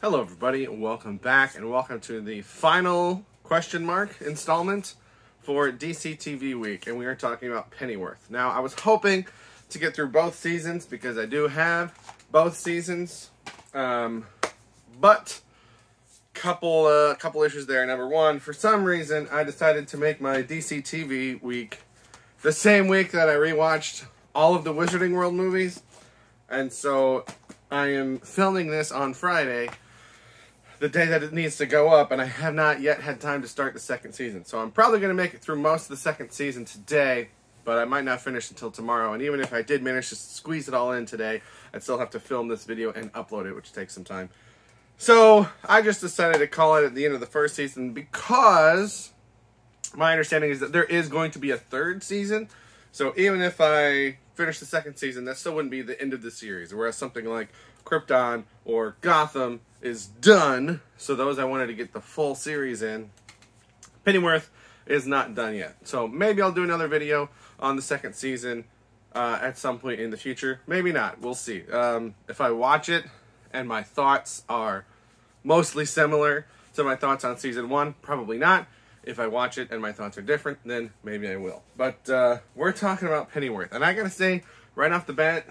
Hello everybody, welcome back, and welcome to the final question mark installment for DC TV Week, and we are talking about Pennyworth. Now, I was hoping to get through both seasons, because I do have both seasons, but couple issues there. Number one, for some reason, I decided to make my DC TV Week the same week that I rewatched all of the Wizarding World movies, and so I am filming this on Friday, the day that it needs to go up, and I have not yet had time to start the second season. So I'm probably going to make it through most of the second season today, but I might not finish until tomorrow. And even if I did manage to squeeze it all in today, I'd still have to film this video and upload it, which takes some time. So I just decided to call it at the end of the first season, because my understanding is that there is going to be a third season. So even if I finish the second season, that still wouldn't be the end of the series. Whereas something like Krypton or Gotham is done, so those I wanted to get the full series in. Pennyworth is not done yet, so maybe I'll do another video on the second season at some point in the future. Maybe not, we'll see. If I watch it and my thoughts are mostly similar to my thoughts on season 1, probably not. If I watch it and my thoughts are different, then maybe I will. But we're talking about Pennyworth, and I gotta say, right off the bat,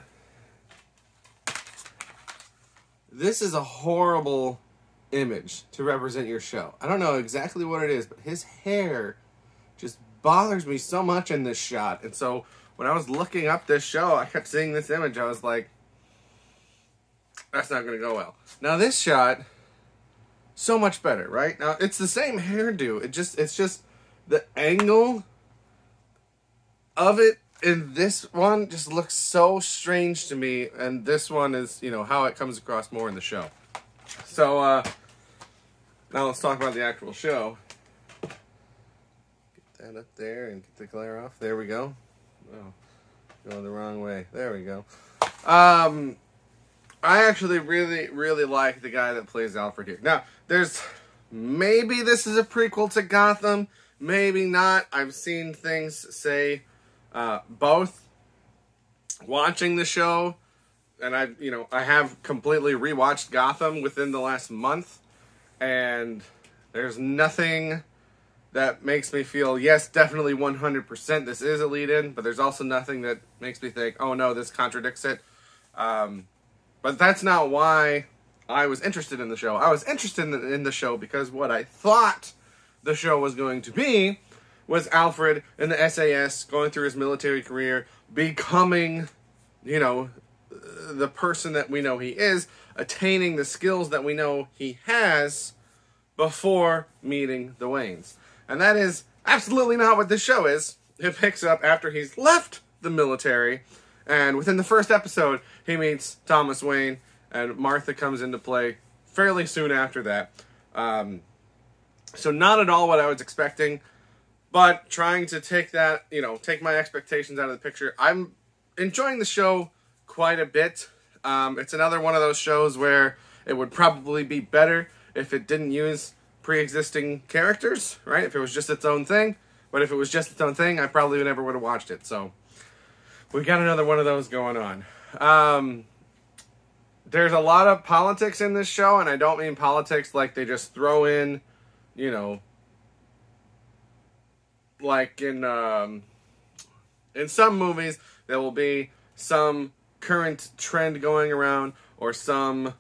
this is a horrible image to represent your show. I don't know exactly what it is, but his hair just bothers me so much in this shot. And so when I was looking up this show, I kept seeing this image. I was like, that's not going to go well. Now this shot, so much better, right? Now it's the same hairdo. It's just the angle of it in this one just looks so strange to me, and this one is, you know, how it comes across more in the show. So, now let's talk about the actual show. Get that up there and get the glare off. There we go. Oh, going the wrong way. There we go. I actually really like the guy that plays Alfred here. Now, maybe this is a prequel to Gotham, maybe not. I've seen things say both. Watching the show, and I have completely rewatched Gotham within the last month, and there's nothing that makes me feel, yes, definitely 100% this is a lead-in, but there's also nothing that makes me think, oh no, this contradicts it. But that's not why I was interested in the show. I was interested in the show because what I thought the show was going to be was Alfred in the SAS, going through his military career, becoming, you know, the person that we know he is, attaining the skills that we know he has before meeting the Waynes. And that is absolutely not what this show is. It picks up after he's left the military, and within the first episode, he meets Thomas Wayne, and Martha comes into play fairly soon after that. So not at all what I was expecting. But trying to take that, take my expectations out of the picture. I'm enjoying the show quite a bit. It's another one of those shows where it would probably be better if it didn't use pre-existing characters, right? If it was just its own thing. But if it was just its own thing, I probably never would have watched it. So we've got another one of those going on. There's a lot of politics in this show, and I don't mean politics like they just throw in, like in some movies, there will be some current trend going around or some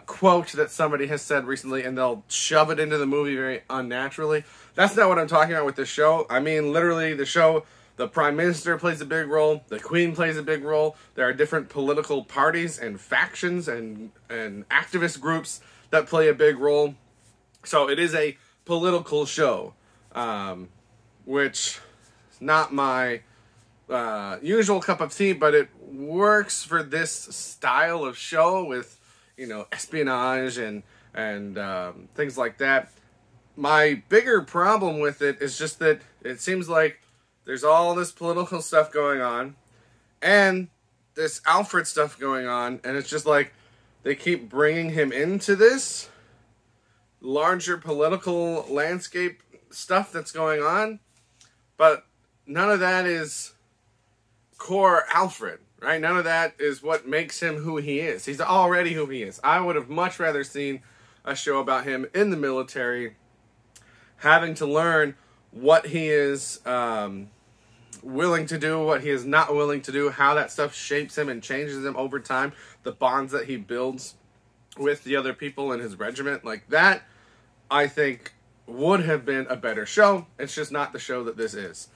quote that somebody has said recently, and they'll shove it into the movie very unnaturally. That's not what I'm talking about with this show. I mean, literally, the show, the Prime Minister plays a big role, the Queen plays a big role, there are different political parties and factions and activist groups that play a big role. So it is a political show. Which is not my usual cup of tea, but it works for this style of show with, espionage and things like that. My bigger problem with it is just that it seems like there's all this political stuff going on and this Alfred stuff going on, and it's just like they keep bringing him into this larger political landscape stuff that's going on. But none of that is core Alfred, right? None of that is what makes him who he is. He's already who he is. I would have much rather seen a show about him in the military, having to learn what he is willing to do, what he is not willing to do, how that stuff shapes him and changes him over time, the bonds that he builds with the other people in his regiment. Like that, I think, would have been a better show. It's just not the show that this is.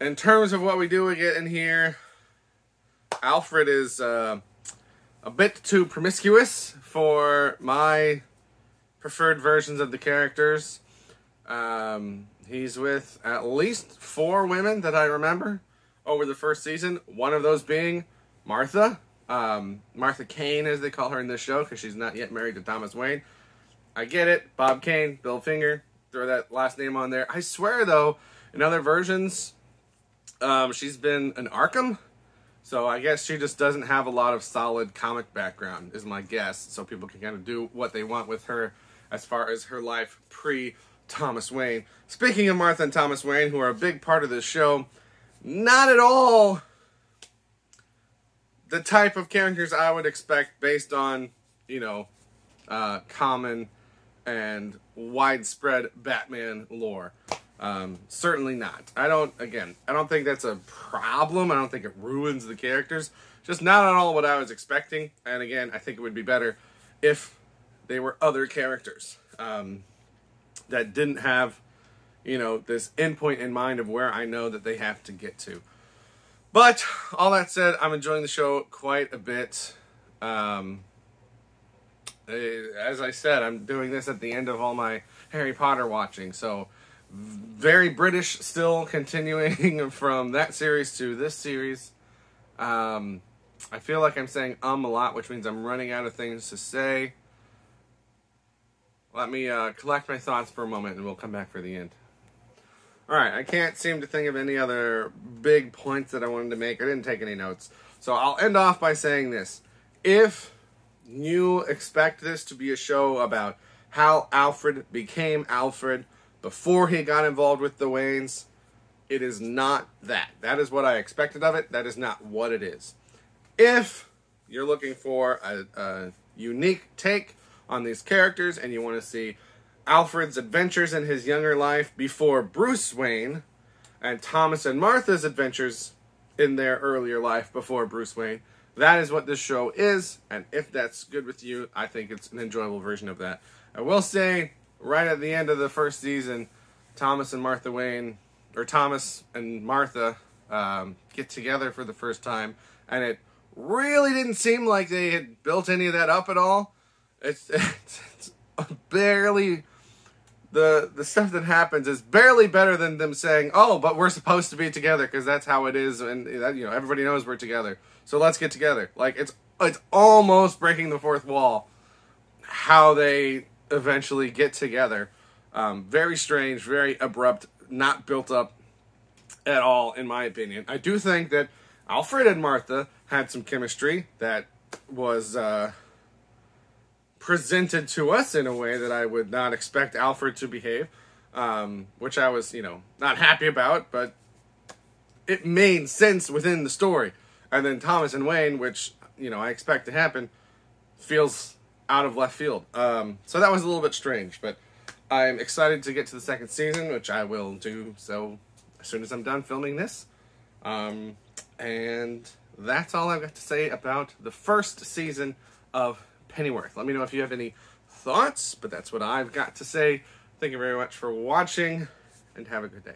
In terms of what we do get in here, Alfred is a bit too promiscuous for my preferred versions of the characters. He's with at least 4 women that I remember over the first season. One of those being Martha. Martha Kane, as they call her in this show, because she's not yet married to Thomas Wayne. I get it. Bob Kane, Bill Finger. Throw that last name on there. I swear, though, in other versions, she's been an Arkham. So I guess she just doesn't have a lot of solid comic background, is my guess. So people can kind of do what they want with her as far as her life pre-Thomas Wayne. Speaking of Martha and Thomas Wayne, who are a big part of this show, not at all the type of characters I would expect based on, you know, common and widespread Batman lore. Certainly not. I don't think that's a problem. I don't think it ruins the characters. Just not at all what I was expecting. And again, I think it would be better if they were other characters that didn't have, you know, this endpoint in mind of where I know that they have to get to. But all that said, I'm enjoying the show quite a bit. As I said, I'm doing this at the end of all my Harry Potter watching, so very British still, continuing from that series to this series. I feel like I'm saying a lot, which means I'm running out of things to say. Let me collect my thoughts for a moment and we'll come back for the end. Alright, I can't seem to think of any other big points that I wanted to make. I didn't take any notes. So I'll end off by saying this. If you expect this to be a show about how Alfred became Alfred before he got involved with the Waynes, it is not that. That is what I expected of it. That is not what it is. If you're looking for a unique take on these characters and you want to see Alfred's adventures in his younger life before Bruce Wayne and Thomas and Martha's adventures in their earlier life before Bruce Wayne, that is what this show is, and if that's good with you, I think it's an enjoyable version of that. I will say, right at the end of the first season, Thomas and Martha Wayne, or Thomas and Martha, get together for the first time, and it really didn't seem like they had built any of that up at all. It's barely... The stuff that happens is barely better than them saying, oh, but we're supposed to be together because that's how it is, and you know, everybody knows we're together, so let's get together. Like, it's almost breaking the fourth wall how they eventually get together. Very strange, very abrupt, not built up at all, in my opinion. I do think that Alfred and Martha had some chemistry that was presented to us in a way that I would not expect Alfred to behave, which I was, you know, not happy about, but it made sense within the story. And then Thomas and Wayne, which, you know, I expect to happen, feels out of left field. So that was a little bit strange, but I'm excited to get to the second season, which I will do so as soon as I'm done filming this. And that's all I've got to say about the first season of Pennyworth. Let me know if you have any thoughts, but that's what I've got to say. Thank you very much for watching, and have a good day.